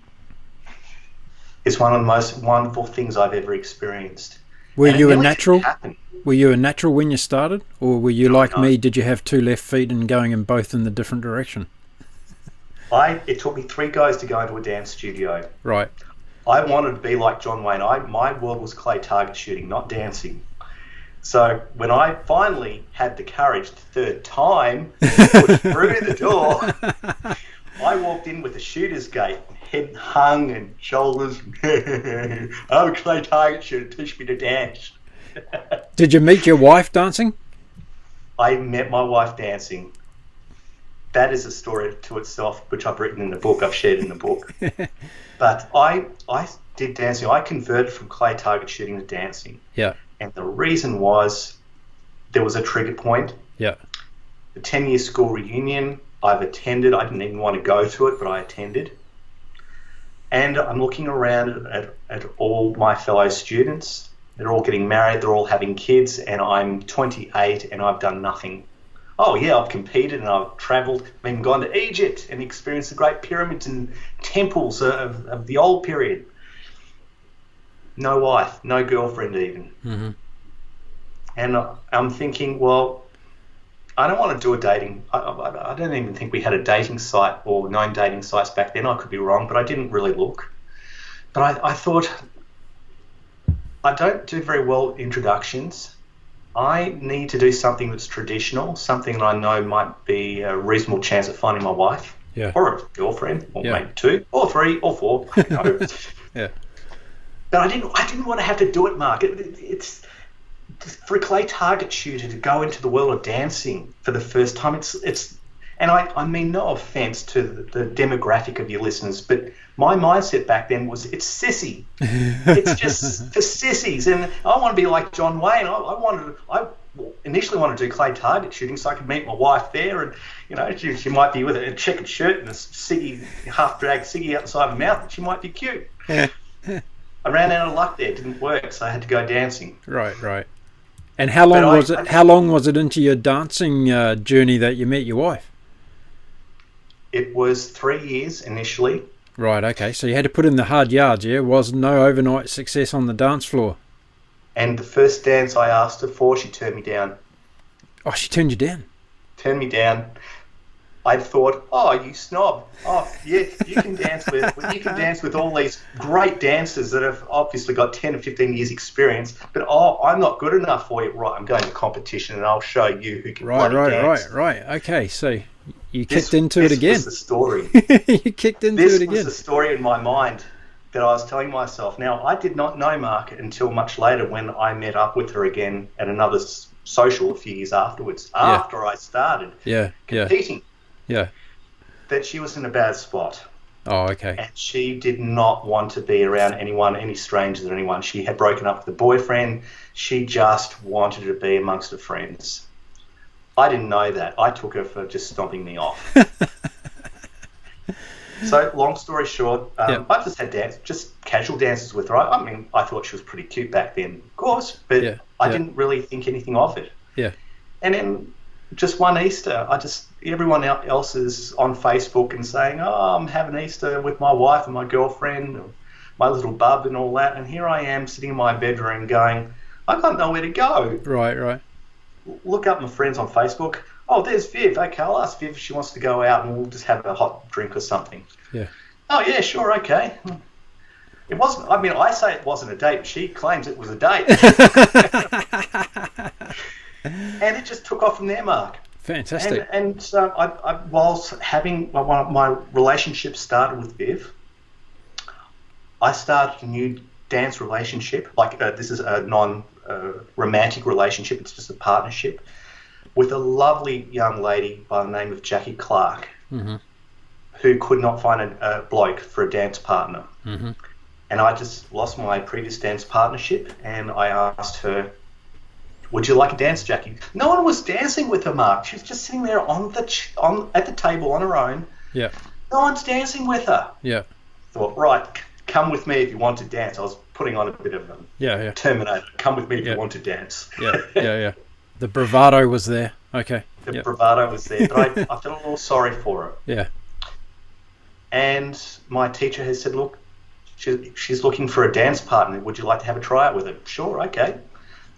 It's one of the most wonderful things I've ever experienced.
Were you a natural? Were you a natural when you started, or were you like me? Did you have two left feet and going in both in the different direction?
It took me 3 goes to go into a dance studio.
Right.
I wanted to be like John Wayne. My world was clay target shooting, not dancing. So when I finally had the courage the third time to push through the door, I walked in with a shooter's gait, head hung and shoulders. I'm a clay target shooter, teach me to dance.
Did you meet your wife dancing?
I met my wife dancing. That is a story to itself, which I've written in the book, I've shared in the book. But I did dancing. I converted from clay target shooting to dancing.
Yeah.
And the reason was there was a trigger point.
Yeah.
The 10-year school reunion I've attended. I didn't even want to go to it, but I attended. And I'm looking around at all my fellow students. They're all getting married, they're all having kids, and I'm 28 and I've done nothing. Oh yeah, I've competed and I've travelled, I've even gone to Egypt and experienced the great pyramids and temples of the old period. No wife, no girlfriend even.
Mm-hmm.
And I'm thinking, well, I don't want to do a dating. I don't even think we had a dating site or known dating sites back then. I could be wrong, but I didn't really look. But I thought, I don't do very well introductions. I need to do something that's traditional, something that I know might be a reasonable chance of finding my wife, or a girlfriend, or maybe 2, or 3, or 4. No.
Yeah.
But I didn't want to have to do it, Mark. It's for a clay target shooter to go into the world of dancing for the first time. It's, and I mean no offence to the demographic of your listeners, but my mindset back then was it's sissy. It's just for sissies, and I want to be like John Wayne. I initially wanted to do clay target shooting so I could meet my wife there, and you know she might be with a checkered shirt and a ciggy, half dragged ciggy outside her mouth, and she might be cute. I ran out of luck there. It didn't work, so I had to go dancing.
Right. And how long was it? How long was it into your dancing journey that you met your wife?
It was 3 years initially.
Right, okay. So you had to put in the hard yards, yeah? Was no overnight success on the dance floor.
And the first dance I asked her for, she turned me down.
Oh, she turned you down?
Turned me down. I thought, oh, you snob. Oh, yeah, you can dance with all these great dancers that have obviously got 10 or 15 years experience, but I'm not good enough for you. Right, I'm going to competition and I'll show you who can dance.
Right. Okay, so you kicked into it again.
This was the story.
You kicked into it again.
This was the story in my mind that I was telling myself. Now, I did not know Mark until much later when I met up with her again at another social a few years afterwards, after I started competing.
Yeah.
That she was in a bad spot.
Oh, okay.
And she did not want to be around anyone, any strangers or anyone. She had broken up with a boyfriend. She just wanted to be amongst her friends. I didn't know that. I took her for just stomping me off. So, long story short, I just had just casual dances with her. I mean, I thought she was pretty cute back then, of course, but I didn't really think anything of it.
Yeah.
And then just one Easter, everyone else is on Facebook and saying, oh, I'm having Easter with my wife and my girlfriend, or my little bub and all that. And here I am sitting in my bedroom going, I got nowhere to go.
Right.
Look up my friends on Facebook. Oh, there's Viv. Okay, I'll ask Viv if she wants to go out and we'll just have a hot drink or something.
Yeah.
Oh, yeah, sure, okay. It wasn't, I mean, I say it wasn't a date. She claims it was a date. And it just took off from there, Mark.
Fantastic.
And so I whilst having my relationship started with Viv, I started a new dance relationship. Like this is a non-romantic relationship. It's just a partnership with a lovely young lady by the name of Jackie Clark, who could not find a bloke for a dance partner. Mm-hmm. And I just lost my previous dance partnership, and I asked her, would you like a dance, Jackie? No one was dancing with her, Mark. She was just sitting there at the table on her own.
Yeah.
No one's dancing with her.
Yeah.
Thought, right, come with me if you want to dance. I was putting on a bit of a Terminator. Come with me if you want to dance.
Yeah. The bravado was there. Okay.
The bravado was there, but I felt a little sorry for her.
Yeah.
And my teacher has said, look, she's looking for a dance partner. Would you like to have a tryout with her? Sure, okay.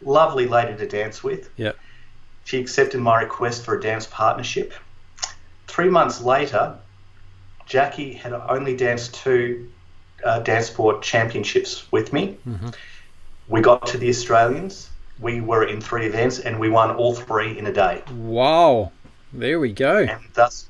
Lovely lady to dance with.
Yeah.
She accepted my request for a dance partnership. 3 months later, Jackie had only danced 2 dance sport championships with me. Mm-hmm. We got to the Australians. We were in 3 events and we won all 3 in a day.
Wow. There we go.
And thus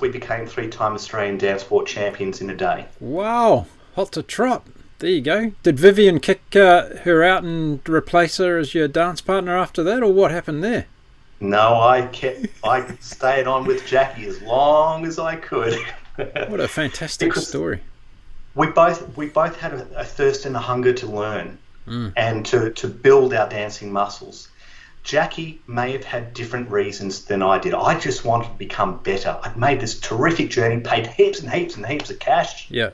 we became 3-time Australian dance sport champions in a day.
Wow. Hot to trot. There you go. Did Vivian kick her out and replace her as your dance partner after that, or what happened there?
No, I stayed on with Jackie as long as I could.
What a fantastic story.
We both had a thirst and a hunger to learn. and to build our dancing muscles. Jackie may have had different reasons than I did. I just wanted to become better. I'd made this terrific journey, paid heaps and heaps and heaps of cash.
Yeah.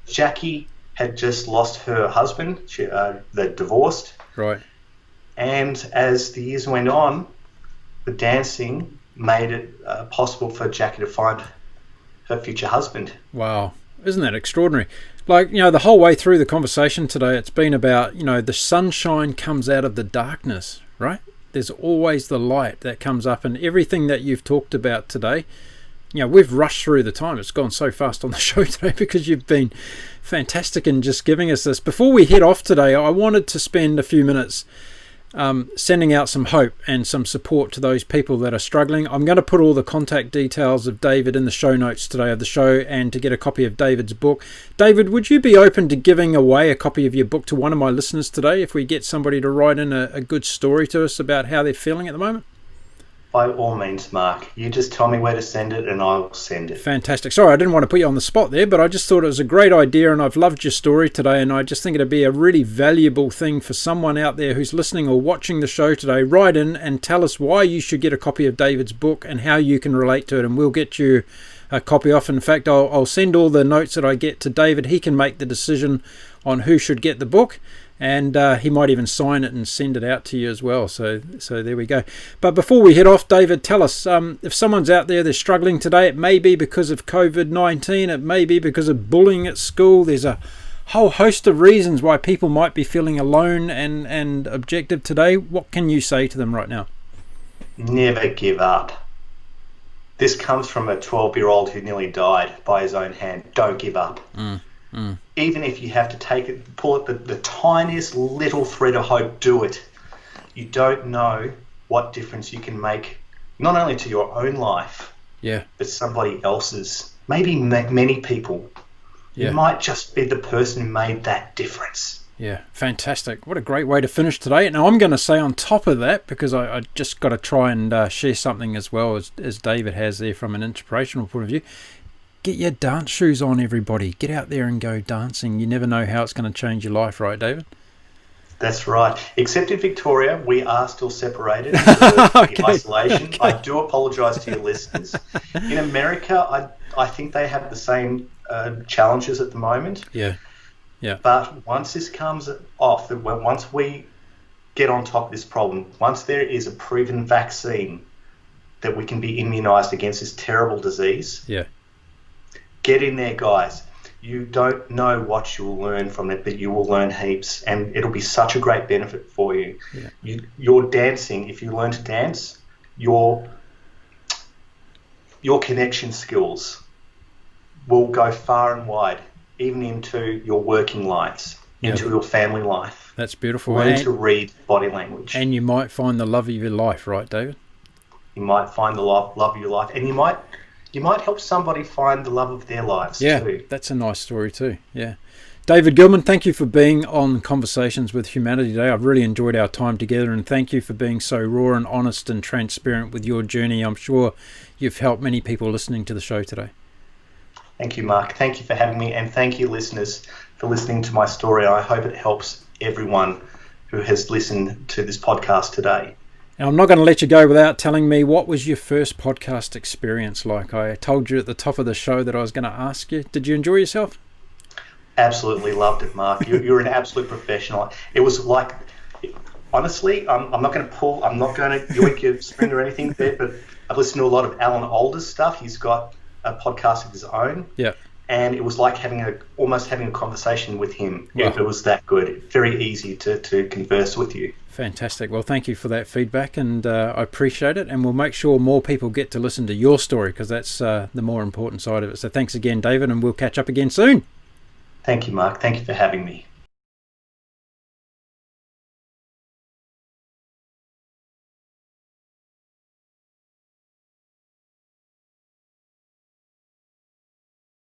Jackie had just lost her husband. They divorced.
Right.
And as the years went on, the dancing made it possible for Jackie to find her future husband.
Wow. Isn't that extraordinary? Like, the whole way through the conversation today, it's been about, the sunshine comes out of the darkness, right? There's always the light that comes up, and everything that you've talked about today, we've rushed through the time. It's gone so fast on the show today because you've been fantastic in just giving us this. Before we head off today, I wanted to spend a few minutes sending out some hope and some support to those people that are struggling. I'm going to put all the contact details of David in the show notes today of the show, and to get a copy of David's book. David, would you be open to giving away a copy of your book to one of my listeners today if we get somebody to write in a good story to us about how they're feeling at the moment?
By all means, Mark. You just tell me where to send it and I'll send it.
Fantastic. Sorry, I didn't want to put you on the spot there, but I just thought it was a great idea, and I've loved your story today, and I just think it'd be a really valuable thing for someone out there who's listening or watching the show today. Write in and tell us why you should get a copy of David's book and how you can relate to it, and we'll get you a copy off. In fact, I'll send all the notes that I get to David. He can make the decision on who should get the book. And he might even sign it and send it out to you as well. So there we go. But before we head off, David, tell us, if someone's out there, they're struggling today, it may be because of COVID-19, it may be because of bullying at school. There's a whole host of reasons why people might be feeling alone and objective today. What can you say to them right now?
Never give up. This comes from a 12-year-old who nearly died by his own hand. Don't give up. Even if you have to pull it the tiniest little thread of hope, do it. You don't know what difference you can make, not only to your own life, but somebody else's. Maybe many people. You might just be the person who made that difference. Yeah, fantastic. What a great way to finish today. Now, I'm going to say on top of that, because I just got to try and share something as well as David has there from an inspirational point of view. Get your dance shoes on, everybody. Get out there and go dancing. You never know how it's going to change your life, right, David? That's right. Except in Victoria, we are still separated in isolation. Okay. I do apologise to your listeners. In America, I think they have the same challenges at the moment. Yeah. But once this comes off, once we get on top of this problem, once there is a proven vaccine that we can be immunised against this terrible disease, get in there, guys. You don't know what you'll learn from it, but you will learn heaps, and it'll be such a great benefit for you. Your dancing, if you learn to dance, your connection skills will go far and wide, even into your working lives, into your family life. That's beautiful. Learn to read body language. And you might find the love of your life, right, David? You might find the love of your life, and you might help somebody find the love of their lives too. Yeah, that's a nice story too. Yeah. David Gillman, thank you for being on Conversations with Humanity today. I've really enjoyed our time together, and thank you for being so raw and honest and transparent with your journey. I'm sure you've helped many people listening to the show today. Thank you, Mark. Thank you for having me, and thank you, listeners, for listening to my story. I hope it helps everyone who has listened to this podcast today. Now, I'm not going to let you go without telling me, what was your first podcast experience like? I told you at the top of the show that I was going to ask you. Did you enjoy yourself? Absolutely loved it, Mark. You're an absolute professional. It was like, honestly, I'm not going to yoink your string or anything there, but I've listened to a lot of Alan Alda's stuff. He's got a podcast of his own. Yeah. And it was like almost having a conversation with him. Wow. It was that good. Very easy to converse with you. Fantastic. Well, thank you for that feedback, and I appreciate it. And we'll make sure more people get to listen to your story, because that's the more important side of it. So thanks again, David, and we'll catch up again soon. Thank you, Mark. Thank you for having me.